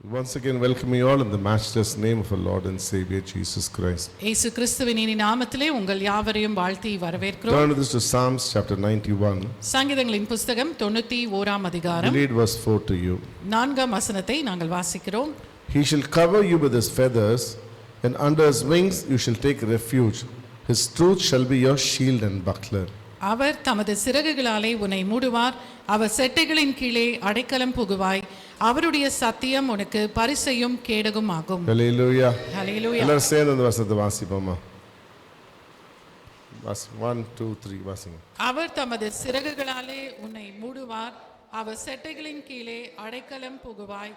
Once again, welcome you all in the matchless name of our Lord and Savior Jesus Christ. இயேசு கிறிஸ்துவின் இனிய நாமத்திலே உங்கள் யாவரையும் வாழ்த்தி வரவேற்கிறோம். Turn this to Psalms chapter 91. சங்கீதங்களின் புத்தகம் 91ஆம் அதிகாரம். We read verse 4 to you. 4ஆம் வசனத்தை நாங்கள் வாசிக்கிறோம். He shall cover you with his feathers, and under his wings you shall take refuge. His truth shall be your shield and buckler. அவர் தமது சிறகுகளாலே உன்னை மூடுவார், அவர் செட்டைகளின் கீழே அடைக்கலம் புகுவாய், அவருடைய சத்தியம் உனக்கு பரிசையும் கேடகும் ஆகும். Hallelujah. Hallelujah. எல்லாரும் சேர்ந்து அந்த வசனத்தை வாசிப்போமா? 1 2 3 வாசிங்க. அவர் தமது சிறகுகளாலே உன்னை மூடுவார், அவர் செட்டைகளின் கீழே அடைக்கலம் புகுவாய்,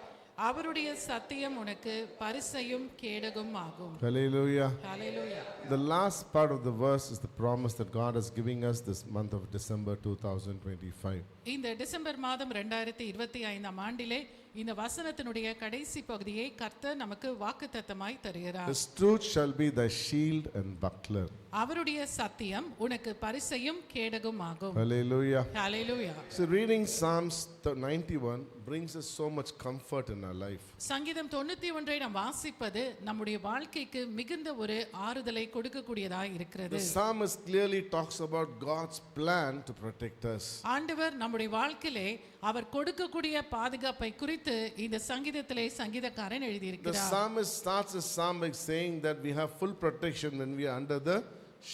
அவருடைய சத்தியம் உனக்கு பரிசையும் கேடகும் ஆகும். Hallelujah. Hallelujah. The last part of the verse is the promise that God is giving us this month of December 2025. இந்த டிசம்பர் மாதம் 2025ஆம் ஆண்டிலே இந்த வசனத்தினுடைய கடைசி பகுதியை கர்த்தர் நமக்கு வாக்குத்தத்தமாய் தருகிறார். His truth shall be thy shield and buckler. அவருடைய சத்தியம் உனக்கு பரிசையும் கேடகும் ஆகும். Hallelujah. Hallelujah. So reading Psalms 91 brings us so much comfort in our life. சங்கீதம் 91ஐ நாம் வாசிப்பது நம்முடைய வாழ்க்கைக்கு மிகுந்த ஒரு ஆறுதலை கொடுக்கக்கூடியதாய் இருக்கிறது. The psalmist clearly talks about God's plan to protect us. ஆண்டவர் நம்முடைய வாழ்க்கையிலே அவர் கொடுக்கக்கூடிய பாதுகாப்பை குறித்து இந்த சங்கீதத்திலே சங்கீதக்காரன் எழுதி The இருக்கிறார். psalmist starts his psalm by saying that we have full protection when we are under the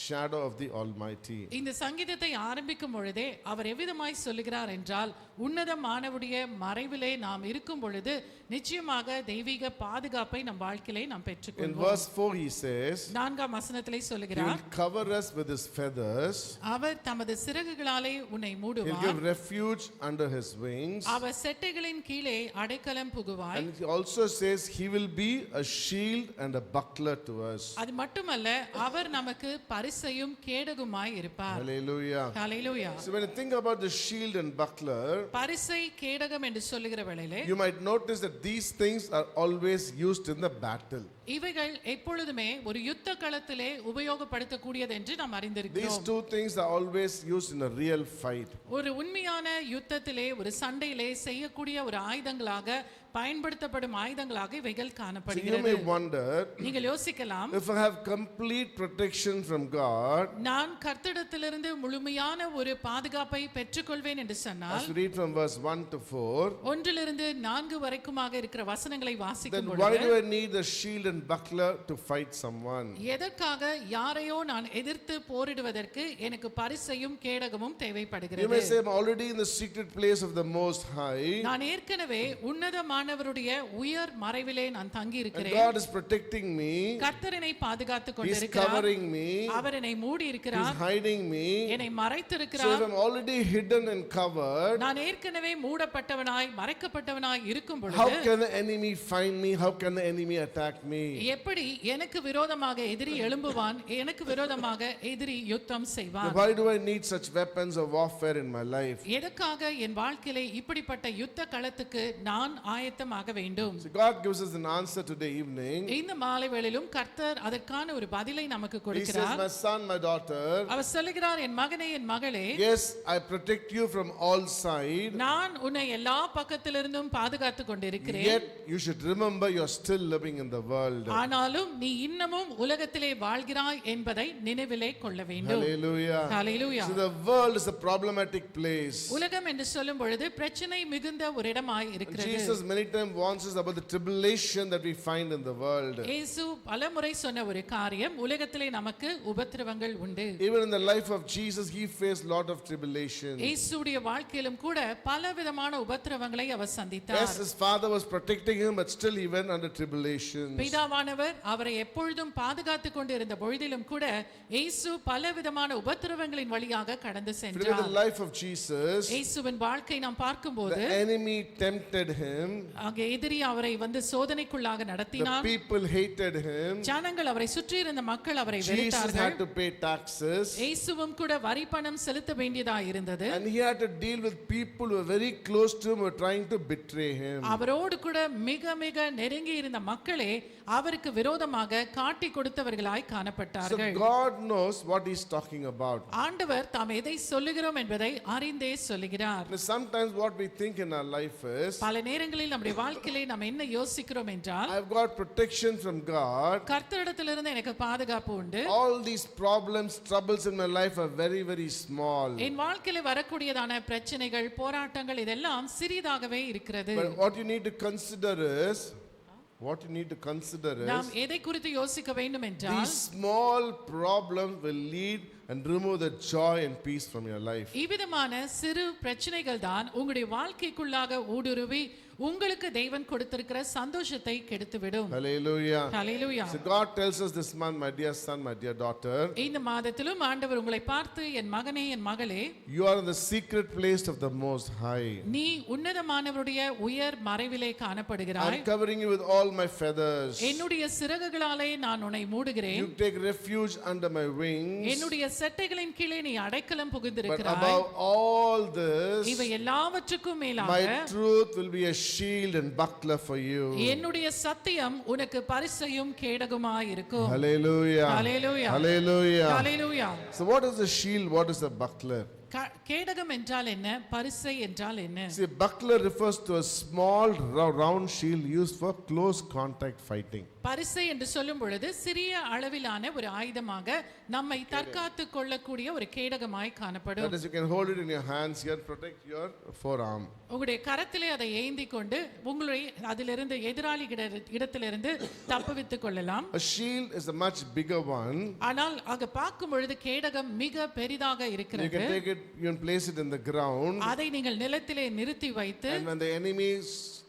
shadow of the Almighty. இந்த சங்கீதத்தை ஆரம்பிக்கும் பொழுதே அவர் எவ்விதமாய் சொல்லுகிறார் என்றால், உன்னதமானவருடைய மறைவிலே நாம் இருக்கும் பொழுது நிச்சயமாக தெய்வீக பாதுகாப்பை நம் வாழ்க்கையிலே நாம் In பெற்றுக்கொள்வோம். verse 4 he says, 4ஆம் வசனத்திலே he சொல்லுகிறார், will cover us with his feathers. அவர் தமது சிறகுகளாலே உன்னை He'll மூடுவார், give refuge under his wings. அவர் செட்டைகளின் கீழே அடைக்கலம் புகுவாய். And he also says he will be a shield and a buckler to us. அது மட்டுமல்ல, அவர் நமக்கு பரிசையும் கேடகுமாய் இருப்பார். Hallelujah. Hallelujah. So when you think about the shield and buckler, பரிசை கேடகம் என்று சொல்லுகிற வேளையிலே you might notice that these things are always used in the battle. இவைகள் எப்பொழுதுமே ஒரு யுத்த களத்திலே உபயோகப்படுத்தக்கூடியது என்று நாம் These அறிந்திருக்கிறோம். two things are always used in a real fight. ஒரு உண்மையான யுத்தத்திலே ஒரு சண்டையிலே செய்யக்கூடிய ஒரு ஆயுதங்களாக பயன்படுத்தப்படும் ஆயுதங்களாக இவைகள் So you காணப்படுகிறது. may wonder, நீங்கள் யோசிக்கலாம், if I have complete protection from God, நான் கர்த்தரிடத்திலிருந்து முழுமையான ஒரு பாதுகாப்பை பெற்றுக்கொள்வேன் என்று சொன்னால், as we read from verse 1 to 4, 1 4 வரைக்குமாக இருக்கிற வசனங்களை then வாசிக்கும் why do பொழுது I need the shield and buckler to fight someone? எதற்காக யாரையோ நான் எதிர்த்து போரிடுவதற்கு எனக்கு பரிசையும் கேடகமும் You may தேவைப்படுகிறது. say, I'm already in the secret place of the Most High, நான் ஏற்கனவே உன்னதமானவருடைய உயர் மறைவிலே நான் தங்கி and இருக்கிறேன். God is protecting me, கர்த்தர் என்னை பாதுகாத்துக் He's கொண்டிருக்கிறார், covering me, அவர் என்னை மூடி He's இருக்கிறார், hiding me. என்னை So மறைத்திருக்கிறார். if I'm already hidden and covered, நான் ஏற்கனவே மூடப்பட்டவனாய் மறைக்கப்பட்டவனாய் இருக்கும் how பொழுது can the enemy find me? How can the enemy attack me? எப்படி எனக்கு விரோதமாக எதிரி எழும்புவான், எனக்கு விரோதமாக எதிரி யுத்தம் செய்வான்? Why do I need such weapons of warfare in my life? எதற்காக என் வாழ்க்கையிலே இப்படிப்பட்ட யுத்த களத்துக்கு நான் ஆயத்தமாக வேண்டும்? So God gives us an answer today evening. இந்த மாலை வேளையிலும் கர்த்தர் அதற்கான ஒரு பதிலை நமக்கு He says, கொடுக்கிறார். my son, my daughter, அவர் சொல்லுகிறார், என் மகனே, என் மகளே, yes, I protect you from all sides, நான் உன்னை எல்லா பக்கத்திலிருந்தும் பாதுகாத்துக் கொண்டிருக்கிறேன். yet you should remember you're still living in the world. ஆனாலும் நீ இன்னமும் உலகத்திலே வாழ்கிறாய் என்பதை நினைவிலே கொள்ள வேண்டும். Hallelujah. Hallelujah. So the world is a problematic place. உலகம் என்று சொல்லும் பொழுது பிரச்சனை மிகுந்த ஒரு இடமாய் இருக்கிறது. Jesus many times warns us about the tribulation that we find in the world. இயேசு பலமுறை சொன்ன ஒரு காரியம், உலகத்திலே நமக்கு உபத்திரவங்கள் உண்டு. Even in the life of Jesus, he faced lot of tribulation. இயேசுடைய வாழ்க்கையிலும் கூட பலவிதமான உபத்திரவங்களை அவர் Yes, சந்தித்தார். his father was protecting him, but still he went under tribulations. பிதாவானவர் அவரை எப்பொழுதும் பாதுகாத்துக் கொண்டிருந்த பொழுதிலும் கூட இயேசு பலவிதமான உபத்திரவங்களின் வழியாக கடந்து If you look at சென்றார். the life of Jesus, இயேசுவின் வாழ்க்கை நாம் பார்க்கும்போது the enemy tempted him, அங்கே எதிரி அவரை வந்து சோதனைக்குள்ளாக the நடத்தினார். people hated him, ஜனங்கள் அவரை சுற்றி இருந்த மக்கள் அவரை Jesus வெறுத்தார்கள். had to pay taxes, இயேசுவும் கூட வரி பணம் செலுத்த வேண்டியதாக இருந்தது. and he had to deal with people who were very close to him, who were trying to betray him. அவரோடு கூட மிக மிக நெருங்கி இருந்த மக்களே அவருக்கு விரோதமாக காட்டி கொடுத்தவர்களாய் So காணப்பட்டார்கள். God knows what he's talking about. ஆண்டவர் தாம் எதை சொல்லுகிறோம் என்பதை அறிந்தே சொல்லுகிறார். Sometimes what we think in our life is, பல நேரங்களில் நம்முடைய வாழ்க்கையிலே நாம் என்ன யோசிக்கிறோம் என்றால், I've got protection from God. கர்த்தரிடத்திலிருந்து எனக்கு பாதுகாப்பு உண்டு. All these problems, troubles in my life are very, very small. என் வாழ்க்கையில வரக்கூடியதான பிரச்சனைகள், போராட்டங்கள் இதெல்லாம் சிறிதாகவே இருக்கிறது. But what you need to consider is, நாம் எதை குறித்து யோசிக்க வேண்டும் என்றால், these small problems will lead and remove the joy and peace from your life. இவ்விதமான சிறு பிரச்சனைகள் தான் உங்களுடைய வாழ்க்கைக்குள்ளாக ஊடுருவி உங்களுக்கு தேவன் கொடுத்திருக்கிற சந்தோஷத்தை கெடுத்துவிடும். Hallelujah. Hallelujah. So God tells us this month, my dear son, my dear daughter, இந்த மாதத்திலும் ஆண்டவர் உங்களை பார்த்து, என் மகனே, என் மகளே, you are in the secret place of the Most High. நீ உன்னதமானவருடைய உயர் மறைவிலே காணப்படுகிறாய். I'm covering you with all my feathers. என்னுடைய சிறகுகளாலே நான் உன்னை மூடுகிறேன். You take refuge under my wings. என்னுடைய செட்டைகளின் கீழே நீ அடைக்கலம் But புகுந்திருக்கிறாய். above all this, இவை எல்லாவற்றுக்கும் my மேலாக truth will be a shield and buckler for you. என்னுடைய சத்தியம் உனக்கு பரிசையும் கேடகமாய் இருக்கும். Hallelujah. Hallelujah. Hallelujah. Hallelujah. So what is the shield? What is the buckler? கேடகம் என்றால் என்ன, பரிசை என்றால் என்ன? See, buckler refers to a small round shield used for close contact fighting. பரிசை என்று சொல்லும் பொழுது சிறிய அளவிலான ஒரு ஆயுதமாக நம்மை தற்காத்து கொள்ளக்கூடிய ஒரு கேடகமாய் காணப்படும். That is, you can hold it in your hands here, protect your forearm. உங்களுடைய கரத்திலே அதை ஏந்தி கொண்டு உங்களை அதிலிருந்து எதிராளி இடத்திலிருந்து தப்புவித்துக் கொள்ளலாம். A shield is a much bigger one. ஆனால் அங்க பார்க்கும் பொழுது கேடகம் மிக பெரிதாக You இருக்கிறது. can take it, you can place it in the ground, அதை நீங்கள் நிலத்திலே நிறுத்தி வைத்து, and when the enemy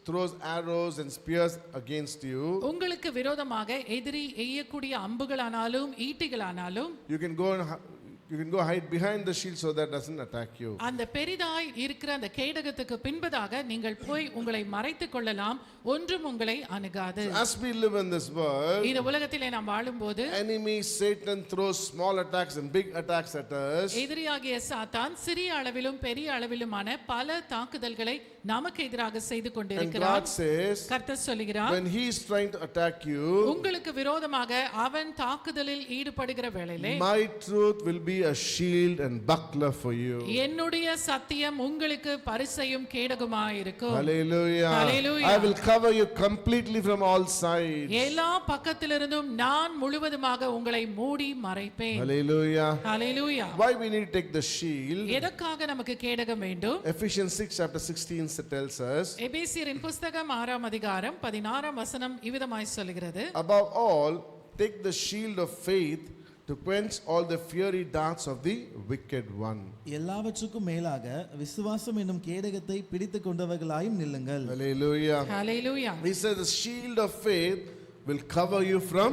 throws arrows and spears against you, உங்களுக்கு விரோதமாக எதிரி எய்யக்கூடிய அம்புகளானாலும் ஈட்டிகளானாலும் you can go hide behind the shield so that doesn't attack you. அந்த பெரிதாய் இருக்கிற அந்த கேடகத்துக்கு பின்பதாக நீங்கள் போய் உங்களை மறைத்துக் கொள்ளலாம், ஒன்றும் உங்களை அணுகாது. As we live in this world, இந்த உலகத்திலே நாம் வாழும்போது enemy Satan throws small attacks and big attacks at us. எதிரியாகிய சாத்தான் சிறிய அளவிலும் பெரிய அளவிலுமான பல தாக்குதல்களை நமக்கு எதிராக செய்து And கொண்டிருக்கிறார். God says, கர்த்தர் சொல்கிறார், when he is trying to attack you, உங்களுக்கு விரோதமாக அவன் தாக்குதலில் ஈடுபடுகிற வேளையிலே my truth will be a shield and buckler for you. என்னுடைய சத்தியம் உங்களுக்கு பரிசையும் கேடகமாய் இருக்கும். Hallelujah. Hallelujah. I will cover you completely from all sides. எல்லா பக்கத்திலிருந்தும் நான் முழுவதுமாக உங்களை மூடி மறைப்பேன். Hallelujah. Hallelujah. Why we need to take the shield? எதற்காக நமக்கு கேடகம் வேண்டும்? Ephesians 6 chapter 16 tells us, எபேசியரின் புஸ்தகம் 6ஆம் அதிகாரம் 16ஆம் வசனம் இவ்விதமாய் சொல்கிறது, above all take the shield of faith to quench all the fiery darts of the wicked one. எல்லாவற்றுக்கும் மேலாக விசுவாசம் என்னும் கேடகத்தை பிடித்துக் கொண்டவர்களாயும் நில்லுங்கள். Hallelujah. Hallelujah. He says the shield of faith will cover you from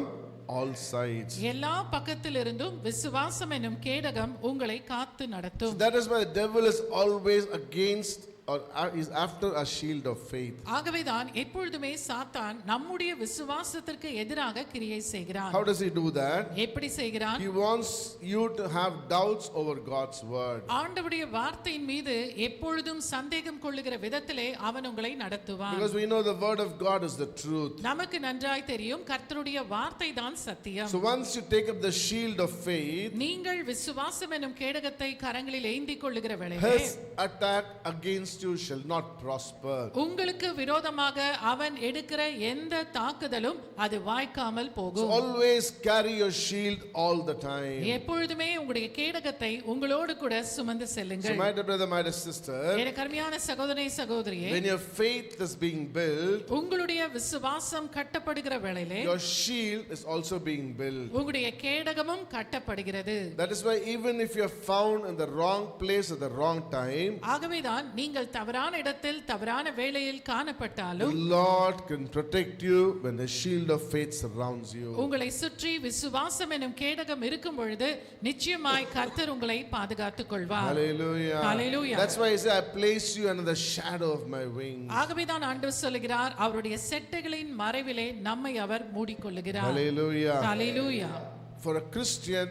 all sides. எல்லா பக்கத்திலிருந்தும் விசுவாசம் என்னும் கேடகம் உங்களை காத்து நடத்தும். That is why the devil is always against or is after a shield of faith. ஆகவேதான் எப்பொழுதுமே சாத்தான் நம்முடைய விசுவாசத்திற்கு எதிராக கிரியை செய்கிறான். How does he do that? எப்படி செய்கிறான்? He wants you to have doubts over God's word. ஆண்டவருடைய வார்த்தையின் மீது எப்பொழுதும் சந்தேகம் கொள்ளுகிற விதத்திலே அவன் உங்களை நடத்துவான். Because we know the word of God is the truth. நமக்கு நன்றாய் தெரியும் கர்த்தருடைய வார்த்தை தான் சத்தியம். So once you take up the shield of faith, நீங்கள் விசுவாசம் என்னும் கேடகத்தை கரங்களில் ஏந்திக் கொள்ளுகிற வேளையிலே his attack against you shall not prosper. உங்களுக்கு விரோதமாக அவன் எடுக்கிற எந்த தாக்குதலும் அது வாய்க்காமல் So போகும். always carry your shield all the time. எப்பொழுதுமே உங்களுடைய கேடகத்தை உங்களோடு கூட சுமந்து So செல்லுங்கள். my dear brother, my dear sister, எனக்கு அருமையான சகோதரனே சகோதரியே, when your faith is being built, உங்களுடைய விசுவாசம் கட்டப்படுகிற வேளையிலே your shield is also being built. உங்களுடைய கேடகமும் கட்டப்படுகிறது. That is why even if you are found in the wrong place at the wrong time, ஆகவேதான் நீங்கள் தவறான இடத்தில் தவறான வேளையில் the காணப்பட்டாலும் Lord can protect you when the shield of faith surrounds you. உங்களை சுற்றி விசுவாசம் எனும் கேடகம் இருக்கும் பொழுது நிச்சயமாய் கர்த்தர் உங்களை பாதுகாத்துக் கொள்வார். Hallelujah. Hallelujah. That's why he said, I place you under the shadow of my wings. ஆகவேதான் ஆண்டவர் சொல்கிறார், அவருடைய செட்டைகளின் மறைவிலே நம்மை அவர் மூடிக்கொள்ளுகிறார். Hallelujah. Hallelujah. For a Christian,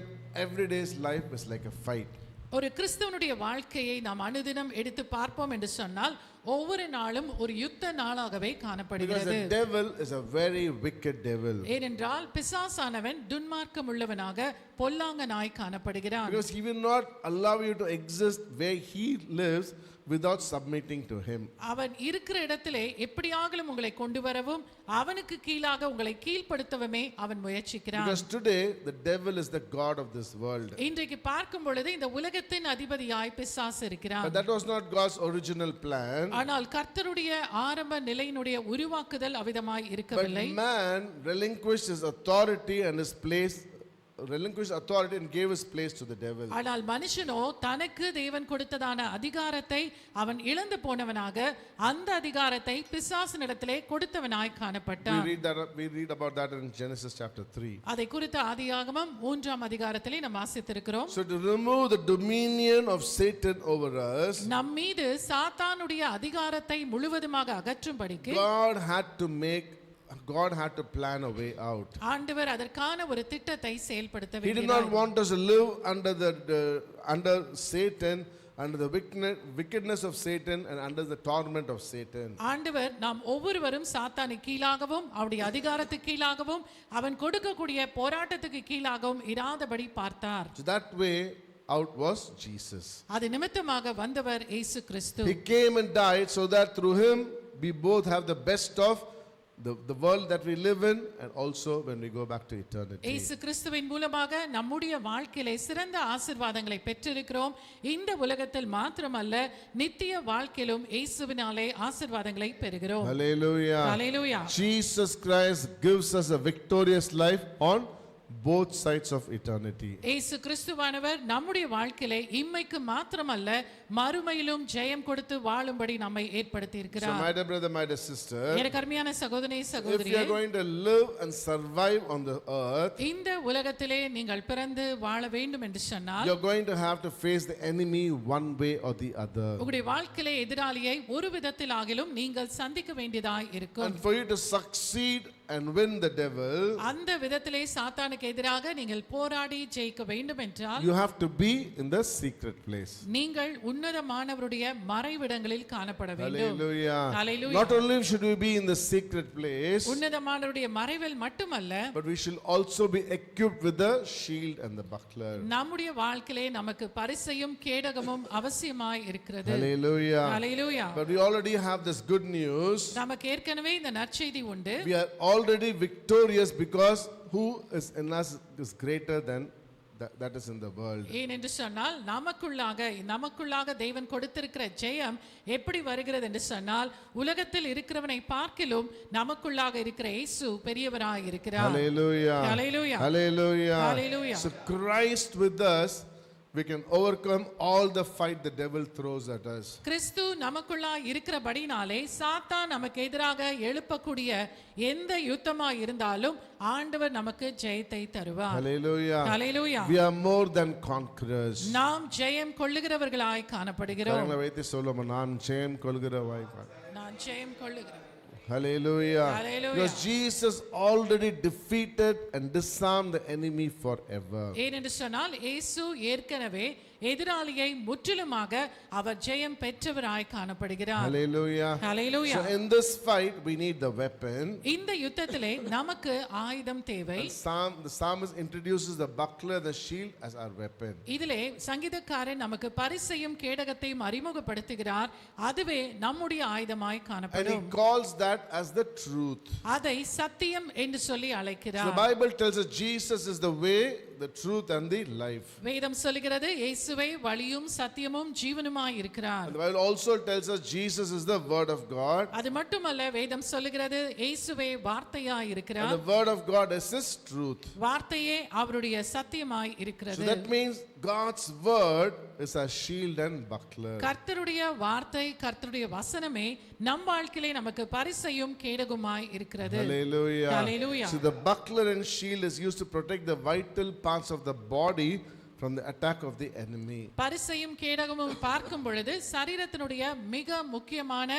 every day's life is like a fight. ஒரு கிறிஸ்தவனுடைய வாழ்க்கையை நாம் அனுதினம் எடுத்து பார்ப்போம் என்று சொன்னால் ஒவ்வொரு நாளும் ஒரு யுத்த நாளாகவே Because காணப்படுகிறது. the devil is a very wicked devil. ஏனென்றால் பிசாசானவன் துன்மார்க்கம் உள்ளவனாக பொல்லாங்கனாய் காணப்படுகிறான். Because he will not allow you to exist where he lives without submitting to him. அவன் இருக்கிற இடத்திலே எப்படியாகிலும் உங்களை கொண்டு வரவும் அவனுக்கு கீழாக உங்களை கீழ்ப்படுத்தவுமே அவன் முயற்சிக்கிறான். Because today the devil is the god of this world. இன்றைக்கு பார்க்கும் பொழுது இந்த உலகத்தின் அதிபதியாய் பிசாசு இருக்கிறான். But that was not God's original plan. ஆனால் கர்த்தருடைய ஆரம்ப நிலையினுடைய உருவாக்குதல் அவிதமாய் But இருக்கவில்லை. man relinquished his authority and his place, relinquished authority and gave his place to the devil. ஆனால் மனுஷனோ தனக்கு தேவன் கொடுத்ததான அதிகாரத்தை அவன் இழந்து போனவனாக அந்த அதிகாரத்தை பிசாசினிடத்திலே கொடுத்தவனாய் காணப்பட்டான். We read about that in Genesis chapter 3. அதை குறித்த ஆதியாகமம் 3ஆம் அதிகாரத்திலே நாம் வாசித்திருக்கிறோம். So to remove the dominion of Satan over us, நம் மீது சாத்தானுடைய அதிகாரத்தை முழுவதுமாக அகற்றும்படிக்கு God had to plan a way out. ஆண்டவர் அதற்கான ஒரு திட்டத்தை செயல்படுத்த He did not வேண்டியதாய் want us to live under Satan, under the wickedness of Satan and under the torment of Satan. ஆண்டவர் நாம் ஒவ்வொருவரும் சாத்தானுக்கு கீழாகவும் அவருடைய அதிகாரத்துக்கு கீழாகவும் அவன் கொடுக்கக்கூடிய போராட்டத்துக்கு கீழாகவும் இராதபடி பார்த்தார். So that way out was Jesus. அது நிமித்தமாக வந்தவர் இயேசு கிறிஸ்து. He came and died so that through him we both have the best of the world that we live in and also when we go back to eternity. இயேசு கிறிஸ்துவின் மூலமாக நம்முடைய வாழ்க்கையிலே சிறந்த ஆசீர்வாதங்களை பெற்றிருக்கிறோம். இந்த உலகத்தில் மாத்திரமல்ல நித்திய வாழ்க்கையிலும் இயேசுவினாலே ஆசீர்வாதங்களை பெறுகிறோம். Hallelujah. Hallelujah. Jesus Christ gives us a victorious life on both sides of eternity. இயேசு கிறிஸ்துவானவர் நம்முடைய வாழ்க்கையிலே இம்மைக்கு மாத்திரமல்ல மறுமையிலும் ஜெயம் கொடுத்து வாழும்படி நம்மை ஏற்படுத்தி So இருக்கிறார். my dear brother, my dear sister, எனக்கு அருமையான சகோதரனே if you சகோதரியே, are going to live and survive on the earth, இந்த உலகத்திலே நீங்கள் பிறந்து வாழ வேண்டும் என்று சொன்னால் you are going to have to face the enemy one way or the other. உங்களுடைய வாழ்க்கையிலே எதிராளியை ஒரு விதத்தில் ஆகிலும் நீங்கள் சந்திக்க வேண்டியதாய் இருக்கும். And for you to succeed and win the devil, அந்த விதத்திலே சாத்தானுக்கு எதிராக நீங்கள் போராடி ஜெயிக்க வேண்டும் என்றால் you have to be in the secret place. நீங்கள் உன்னதமானவருடைய மறைவிடங்களில் காணப்பட வேண்டும். Hallelujah. Hallelujah. Not only should we be in the secret place, உன்னதமானவருடைய மறைவில் மட்டுமல்ல but we should also be equipped with the shield and the buckler. நம்முடைய வாழ்க்கையிலே நமக்கு பரிசையும் கேடகமும் அவசியமாய் இருக்கிறது. Hallelujah. Hallelujah. But we already have this good news. நமக்கு ஏற்கனவே இந்த நற்செய்தி உண்டு. We are already victorious because who is in us is greater than that is in the world. ஏனென்று சொன்னால் நமக்குள்ளாக தேவன் கொடுத்திருக்கிற ஜெயம் எப்படி வருகிறது என்று சொன்னால் உலகத்தில் இருக்கிறவனை பார்க்கிலும் நமக்குள்ளாக இருக்கிற இயேசு பெரியவராய் இருக்கிறார். Hallelujah. Hallelujah. Hallelujah. Hallelujah. So Christ with us, we can overcome all the fight the devil throws at us. கிறிஸ்து நமக்குள்ளாய் இருக்கிறபடினாலே சாத்தான் நமக்கு எதிராக எழுப்பக்கூடிய எந்த யுத்தமாய் இருந்தாலும் ஆண்டவர் நமக்கு ஜெயத்தை தருவார். Hallelujah. Hallelujah. We are more than conquerors. நாம் ஜெயம் கொள்ளுகிறவர்களாய் காணப்படுகிறோம். கரங்களை வைத்து சொல்லுமா, நான் ஜெயம் கொள்கிறவராய். நான் ஜெயம் கொள்ளுகிறேன். Hallelujah. Hallelujah. Because Jesus already defeated and disarmed the enemy forever. ஏனென்று சொன்னால் இயேசு ஏற்கனவே எதிராளியை முற்றிலுமாக அவர் ஜெயம் பெற்றவராய் காணப்படுகிறார். Hallelujah. Hallelujah. So in this fight we need the weapon. இந்த யுத்தத்திலே நமக்கு ஆயுதம் தேவை. The psalmist introduces the buckler, the shield as our weapon. இதிலே சங்கீதக்காரன் நமக்கு பரிசையும் கேடகத்தையும் அறிமுகப்படுத்துகிறார். அதுவே நம்முடைய ஆயுதமாய் And காணப்படும். he calls that as the truth. அதை சத்தியம் என்று சொல்லி So அழைக்கிறார். the Bible tells us Jesus is the way, the truth and the life. வேதம் சொல்கிறது இயேசுவே வழியும் சத்தியமும் ஜீவனுமாய் இருக்கிறார். And the Bible also tells us Jesus is the word of God. அது மட்டுமல்ல வேதம் சொல்கிறது இயேசுவே வார்த்தையாய் And இருக்கிறார். the word of God is his truth. வார்த்தையே அவருடைய சத்தியமாய் So இருக்கிறது. that means God's word is a shield and buckler. கர்த்தருடைய வார்த்தை கர்த்தருடைய வசனமே நம் வாழ்க்கையிலே நமக்கு பரிசையும் கேடகுமாய் இருக்கிறது. Hallelujah. Hallelujah. So the buckler and shield is used to protect the vital parts of the body from the attack of the enemy. பரிசையும் கேடகமும் பார்க்கும் பொழுது சரீரத்தினுடைய மிக முக்கியமான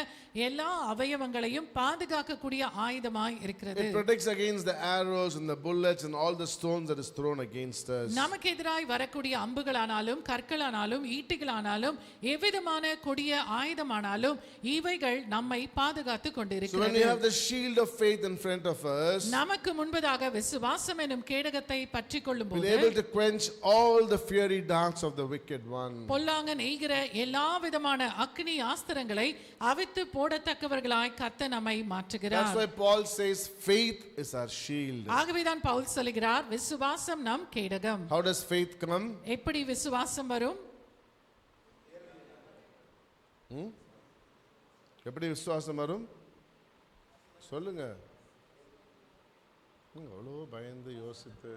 எல்லா அவயவங்களையும் பாதுகாக்கக்கூடிய ஆயுதமாய் இருக்கிறது. It protects against the arrows and the bullets and all the stones that is thrown against us. நமக்கு எதிராய் வரக்கூடிய அம்புகளானாலும் கற்களானாலும் ஈட்டிகளானாலும் எவ்விதமான கொடிய ஆயுதமானாலும் இவைகள் நம்மை பாதுகாத்து So when கொண்டிருக்கிறது. we have the shield of faith in front of us, நமக்கு முன்பதாக விசுவாசம் எனும் கேடகத்தை பற்றிக் கொள்ளும் we'll போது be able to quench all the fiery darts of the wicked one. பொல்லாங்க நெய்கிற எல்லா விதமான அக்னி ஆஸ்திரங்களை அவித்து போடத்தக்கவர்களாய் கர்த்தர் நம்மை That's மாற்றுகிறார். why Paul says faith is our shield. ஆகவேதான் பவுல் சொல்கிறார் விசுவாசம் நம் கேடகம். How does faith come? எப்படி விசுவாசம் வரும்? எப்படி விசுவாசம் வரும் சொல்லுங்க. அவ்வளோ பயந்து யோசித்து.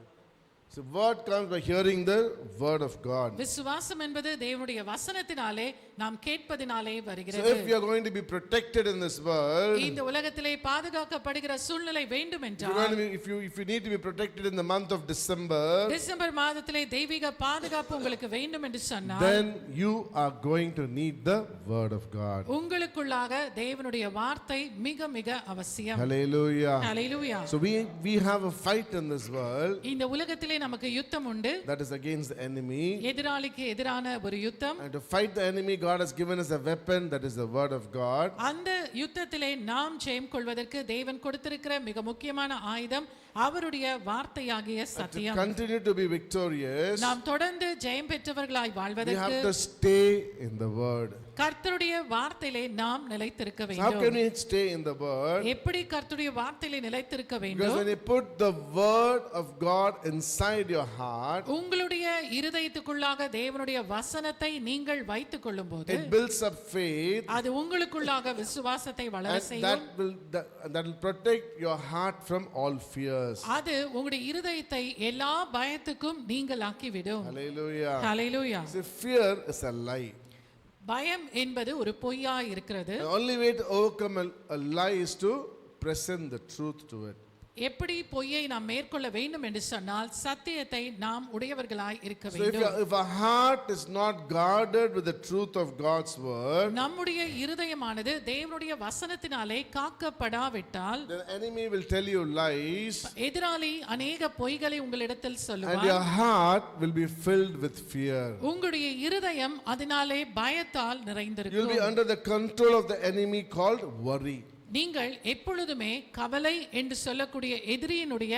So word comes by hearing the word of God. விசுவாசம் என்பது தேவனுடைய வசனத்தினாலே நாம் கேட்பதினாலே So வருகிறது. if you are going to be protected in this world, இந்த உலகத்திலே பாதுகாக்கப்படுகிற சூழ்நிலை வேண்டும் என்றால், if you need to be protected in the month of December, December மாதத்திலே தெய்வீக பாதுகாப்பு உங்களுக்கு வேண்டும் என்று சொன்னால், then you are going to need the word of God. உங்களுக்குள்ளாக தேவனுடைய வார்த்தை மிக மிக அவசியம். Hallelujah. Hallelujah. So we have a fight in this world இந்த உலகத்திலே நமக்கு யுத்தம் உண்டு. that is against the enemy. எதிராளிக்கு எதிரான ஒரு யுத்தம். And to fight the enemy, God has given us a weapon, that is the word of God. அந்த யுத்தத்திலே நாம் ஜெயம் கொள்வதற்கு தேவன் கொடுத்திருக்கிற மிக முக்கியமான ஆயுதம் அவருடைய வார்த்தையாகிய To சத்தியம். continue to be victorious, நாம் தொடர்ந்து ஜெயம் பெற்றவர்களாய் we வாழ்வதற்கு have to stay in the word. கர்த்தருடைய வார்த்தையிலே நாம் நிலைத்திருக்க So how can வேண்டும். we stay in the word? எப்படி கர்த்தருடைய வார்த்தையிலே நிலைத்திருக்க Because வேண்டும்? when you put the word of God inside your heart, உங்களுடைய இருதயத்துக்குள்ளாக தேவனுடைய வசனத்தை நீங்கள் வைத்துக் கொள்ளும்போது it builds up faith, அது உங்களுக்குள்ளாக விசுவாசத்தை வளர and செய்யும். that will protect your heart from all fears. அது உங்களுடைய இருதயத்தை எல்லா பயத்துக்கும் நீங்களாக்கிவிடும். Hallelujah. Hallelujah. See, fear is a lie. பயம் என்பது ஒரு பொய்யா இருக்கிறது. The only way to overcome a lie is to present the truth to it. எப்படி பொய்யை நாம் மேற்கொள்ள வேண்டும் என்று சொன்னால் சத்தியத்தை நாம் உடையவர்களாய் இருக்க So வேண்டும். if our heart is not guarded with the truth of God's word, நம்முடைய இருதயமானது தேவனுடைய வசனத்தினாலே காக்கப்படாவிட்டால் the enemy will tell you lies, எதிராளி அநேக பொய்களை உங்களிடத்தில் and சொல்லுவார். your heart will be filled with fear. உங்களுடைய இருதயம் அதனாலே பயத்தால் You'll be நிறைந்திருக்கும். under the control of the enemy called worry. நீங்கள் எப்பொழுதுமே கவலை என்று சொல்லக்கூடிய எதிரியினுடைய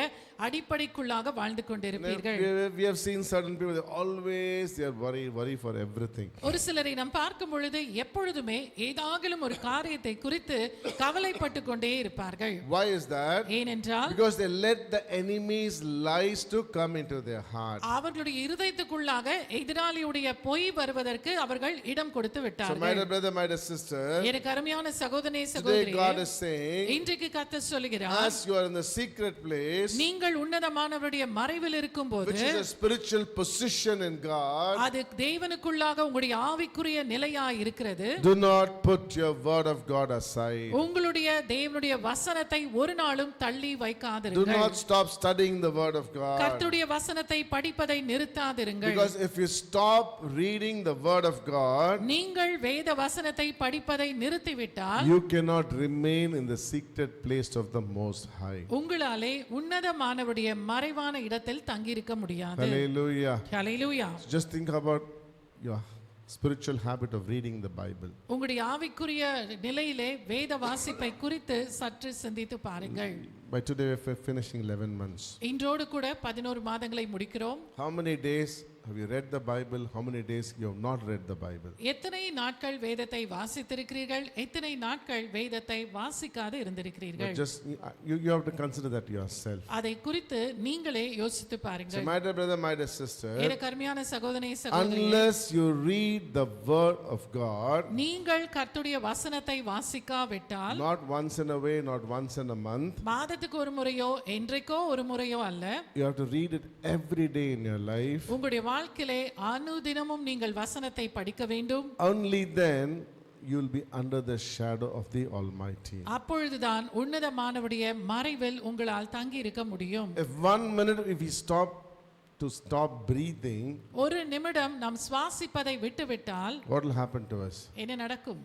அடிப்படைக்குள்ளாக வாழ்ந்து கொண்டிருப்பீர்கள். We have seen certain people, they are worry for everything. ஒரு சிலரை நாம் பார்க்கும் பொழுது எப்பொழுதுமே ஏதாகிலும் ஒரு காரியத்தை குறித்து கவலைப்பட்டு கொண்டே இருப்பார்கள். Why is that? ஏனென்றால் Because they let the enemy's lies to come into their heart. அவர்களுடைய இருதயத்துக்குள்ளாக எதிராளியுடைய பொய் வருவதற்கு அவர்கள் இடம் கொடுத்து So my விட்டார்கள். dear brother, my dear sister, எனக்கு அருமையான சகோதரனே today சகோதரியே, God is saying, இன்றைக்கு கர்த்தர் சொல்லுகிறார், as you are in the secret place, நீங்கள் உன்னதமானவருடைய மறைவில் இருக்கும்போது, which is a spiritual position in God, அது தேவனுக்குள்ளாக உங்களுடைய ஆவிக்குரிய நிலையாய் இருக்கிறது. do not put your word of God aside. உங்களுடைய தேவனுடைய வசனத்தை ஒரு நாளும் தள்ளி Do வைக்காதிருங்கள். not stop studying the word of God. கர்த்தருடைய வசனத்தை படிப்பதை நிறுத்தாதிருங்கள். Because if you stop reading the word of God, நீங்கள் வேத வசனத்தை படிப்பதை நிறுத்திவிட்டால் you cannot remain in the secret place of the Most High. உங்களாலே உன்னதமானவருடைய மறைவான இடத்தில் தங்கியிருக்க முடியாது. Hallelujah. Hallelujah. Just think about your spiritual habit of reading the Bible. உங்களுடைய ஆவிக்குரிய நிலையிலே வேத வாசிப்பை குறித்து சற்று சிந்தித்து பாருங்கள். By today we're finishing 11 months. இன்றோடு கூட 11 மாதங்களை முடிக்கிறோம். How many days have you read the Bible? How many days you have not read the Bible? எத்தனை நாட்கள் வேதத்தை வாசித்திருக்கிறீர்கள்? எத்தனை நாட்கள் வேதத்தை வாசிக்காது இருந்திருக்கிறீர்கள்? But just you have to consider that yourself. அதை குறித்து நீங்களே யோசித்து So பாருங்கள். my dear brother, my dear sister, எனக்கு அருமையான சகோதரனே சகோதரியே, unless you read the word of God, நீங்கள் கர்த்தருடைய வசனத்தை வாசிக்காவிட்டால், not once in a way, not once in a month, மாதத்துக்கு ஒரு முறையோ என்றைக்கோ ஒரு முறையோ அல்ல, you have to read it every day in your life. உங்களுடைய வாழ்க்கையிலே அனுதினமும் நீங்கள் வசனத்தை படிக்க வேண்டும். Only then you will be under the shadow of the Almighty. அப்பொழுதுதான் உன்னதமானவருடைய மறைவில் உங்களால் தங்கி இருக்க முடியும். If 1 minute if we stop to stop breathing, ஒரு நிமிடம் நாம் சுவாசிப்பதை விட்டுவிட்டால் what will happen to us? என்ன நடக்கும்?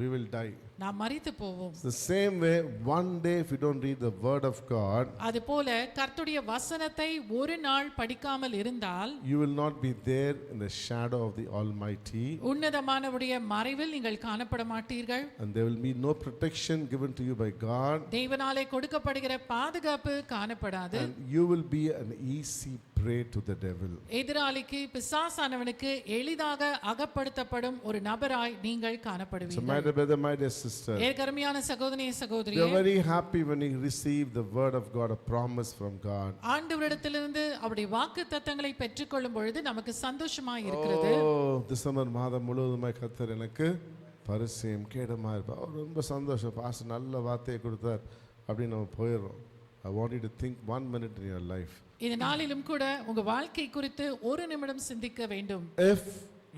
We will die. நாம் மரித்து போவோம். It's the same way, one day if you don't read the word of God, அதுபோல கர்த்தருடைய வசனத்தை ஒரு நாள் படிக்காமல் இருந்தால் you will not be there in the shadow of the Almighty, உன்னதமானவருடைய மறைவில் நீங்கள் காணப்பட மாட்டீர்கள். and there will be no protection given to you by God, தேவனாலே கொடுக்கப்படுகிற பாதுகாப்பு காணப்படாது. and you will be an easy prey to the devil. எதிராளிக்கு பிசாசானவனுக்கு எளிதாக அகப்படுத்தப்படும் ஒரு நபராய் நீங்கள் So காணப்படுவீர்கள். my dear brother, my dear sister, ஏற்கருமையான சகோதரனே we are சகோதரியே, very happy when you receive the word of God, a promise from God. ஆண்டவரிடத்திலிருந்து அவருடைய வாக்குத்தத்தங்களை பெற்றுக்கொள்ளும் பொழுது நமக்கு சந்தோஷமாய் இருக்கிறது. டிசம்பர் மாதம் முழுவதுமாய் கர்த்தர் எனக்கு பரிசயம் கேடமா இருப்பார். ரொம்ப சந்தோஷம், பாஸ்டர் நல்ல வார்த்தையை கொடுத்தார் அப்படின்னு நம்ம போயிடுறோம். I want you to think 1 minute in your life. இந்த நாளிலும் கூட உங்க வாழ்க்கை குறித்து ஒரு நிமிடம் சிந்திக்க வேண்டும். If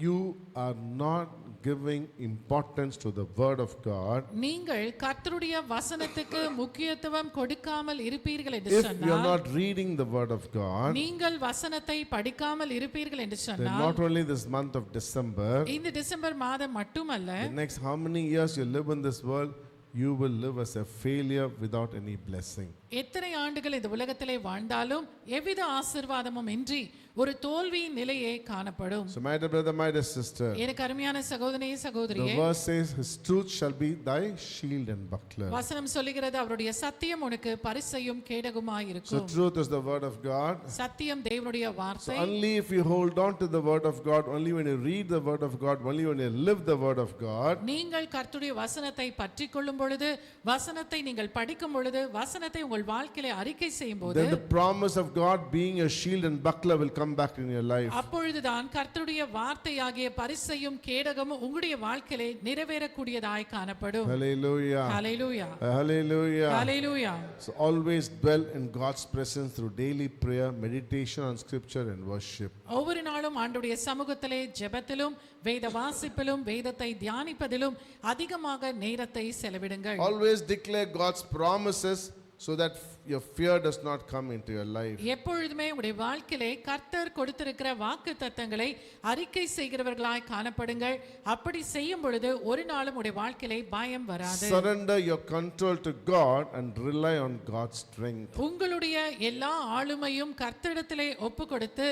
you are not giving importance to the word of God, நீங்கள் கர்த்தருடைய வசனத்துக்கு முக்கியத்துவம் கொடுக்காமல் இருப்பீர்கள் என்று if you are சொன்னால், not reading the word of God, நீங்கள் வசனத்தை படிக்காமல் இருப்பீர்கள் என்று then சொன்னால், not only this month of December, இந்த டிசம்பர் மாதம் மட்டுமல்ல, the next how many years you live in this world, you will live as a failure without any blessing. எத்தனை ஆண்டுகள் இந்த உலகத்திலே வாழ்ந்தாலும் எவ்வித ஆசீர்வாதமும் இன்றி ஒரு தோல்வியின் நிலையே காணப்படும். So my dear brother, my dear sister, எனக்கு அருமையான சகோதரனே the சகோதரியே, verse says, His truth shall be thy shield and buckler. வசனம் சொல்லுகிறது அவருடைய சத்தியம் உனக்கு பரிசையும் கேடகுமாய் So இருக்கும். truth is the word of God. சத்தியம் தேவனுடைய So வார்த்தை. only if you hold on to the word of God, only when you read the word of God, only when you live the word of God, நீங்கள் கர்த்தருடைய வசனத்தை பற்றிக்கொள்ளும் பொழுது, வசனத்தை நீங்கள் படிக்கும் பொழுது, வசனத்தை உங்கள் வாழ்க்கையிலே அறிக்கை செய்யும் போது, then the promise of God being a shield and buckler will come back in your life. அப்பொழுதுதான் கர்த்தருடைய வார்த்தையாகிய பரிசையும் கேடகமும் உங்களுடைய வாழ்க்கையிலே நிறைவேறக்கூடியதாய் காணப்படும். Hallelujah. Hallelujah, Hallelujah. Hallelujah. So always dwell in God's presence through daily prayer, meditation on scripture and worship. ஒவ்வொரு நாளும் ஆண்டவருடைய சமூகத்திலே ஜெபத்திலும் வேத வாசிப்பிலும் வேதத்தை தியானிப்பதிலும் அதிகமாக நேரத்தை செலவிடுங்கள். Always declare God's promises so that your fear does not come into your life. எப்பொழுதுமே உங்களுடைய வாழ்க்கையிலே கர்த்தர் கொடுத்திருக்கிற வாக்குத்தத்தங்களை அறிக்கை செய்கிறவர்களாய் காணப்படுங்கள். அப்படி செய்யும் பொழுது ஒரு நாளும் உங்களுடைய வாழ்க்கையிலே பயம் வராது. Surrender your control to God and rely on God's strength. உங்களுடைய எல்லா ஆளுமையும் கர்த்தரிடத்திலே ஒப்பு கொடுத்து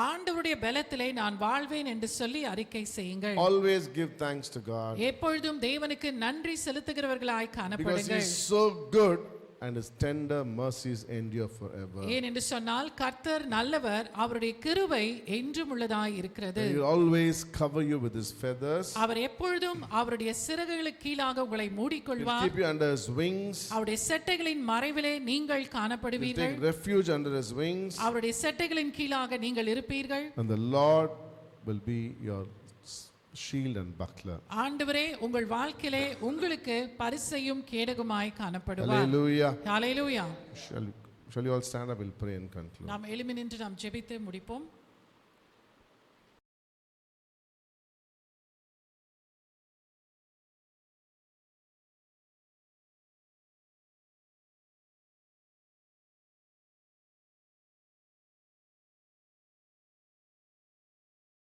ஆண்டவருடைய பலத்திலே நான் வாழ்வேன் என்று சொல்லி அறிக்கை செய்யுங்கள். Always give thanks to God எப்பொழுதும் தேவனுக்கு நன்றி செலுத்துகிறவர்களாய் because He காணப்படுங்கள். is so good and His tender mercies endure forever. ஏன் என்று சொன்னால் கர்த்தர் நல்லவர், அவருடைய கிருபை என்றும் உள்ளதாய் இருக்கிறது. He will always cover you with His feathers. அவர் எப்பொழுதும் அவருடைய சிறகுகளுக்கு கீழாக உங்களை He will மூடிக்கொள்வார். keep you under His wings. அவருடைய செட்டைகளின் மறைவிலே நீங்கள் He will காணப்படுவீர்கள். take refuge under His wings. அவருடைய செட்டைகளின் கீழாக நீங்கள் இருப்பீர்கள். And the Lord will be your shield and buckler. ஆண்டவரே உங்கள் வாழ்க்கையிலே உங்களுக்கு பரிசையும் கேடகுமாய் காணப்படுவார். Hallelujah. Hallelujah. Shall you all stand up? We'll pray and conclude. நாம் எழும்பி நின்று நாம் ஜெபித்து முடிப்போம்.